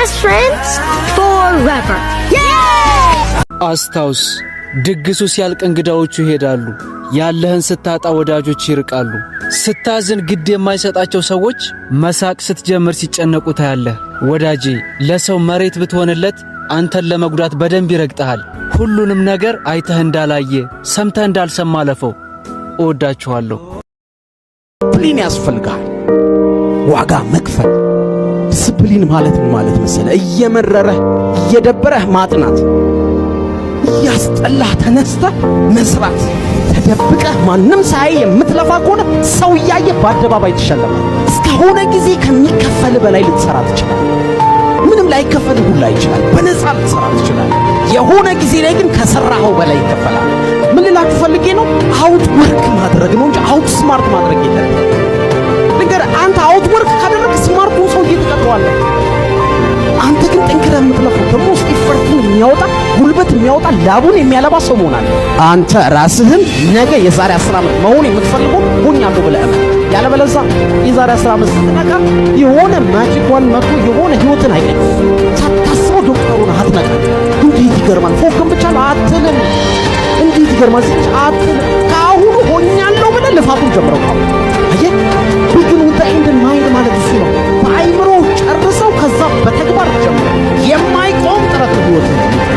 best friends forever. አስታውስ፣ ድግሱ ሲያልቅ እንግዳዎቹ ይሄዳሉ። ያለህን ስታጣ ወዳጆች ይርቃሉ። ስታዝን ግድ የማይሰጣቸው ሰዎች መሳቅ ስትጀምር ሲጨነቁ ታያለህ። ወዳጄ፣ ለሰው መሬት ብትሆንለት አንተን ለመጉዳት በደንብ ይረግጥሃል። ሁሉንም ነገር አይተህ እንዳላየ ሰምተህ እንዳልሰማ ለፈው። እወዳችኋለሁ። ዲስፕሊን ያስፈልጋል። ዋጋ መክፈል። ዲስፕሊን ማለት ምን ማለት መሰለህ? እየመረረህ እየደበረህ ማጥናት፣ እያስጠላህ ተነስተህ መስራት፣ ተደብቀህ ማንም ሳይ የምትለፋ ከሆነ ሰው እያየ በአደባባይ ትሸለማለህ። እስከሆነ ጊዜ ከሚከፈል በላይ ልትሰራ ትችላለህ። ምንም ላይከፈል ሁላ ይችላል። በነፃ ልትሰራ ትችላለህ። የሆነ ጊዜ ላይ ግን ከሰራኸው በላይ ይከፈላል። ምን ልላችሁ ፈልጌ ነው? አውት ወርክ ማድረግ ነው እንጂ አውት ስማርት ማድረግ የለም። ነገር አንተ አውት ወርክ ካደረግህ ስማርቱን ሰው እየተቀጥሯለህ። አንተ ግን ጠንክረህ የምትለፈው በሞስት ኢፈርቱን የሚያወጣ ጉልበት የሚያወጣ ላቡን የሚያለባ ሰው መሆን አለ። አንተ ራስህን ነገ የዛሬ 10 ዓመት መሆን የምትፈልገው ሆኛለሁ ብለህ እመን። ያለበለዛ የዛሬ 10 ዓመት ስትነቃ የሆነ ማጂኳን መጥቶ የሆነ ህይወትን አይቀርም። ሳታስበው ዶክተሩን አትነቃ። እንዴት ይገርማል! ፎክም ብቻ ነው አትልም። እንዴት ይገርማል! አትልም። ከአሁኑ ሆኛለሁ ብለህ ልፋቱን ጀምረው።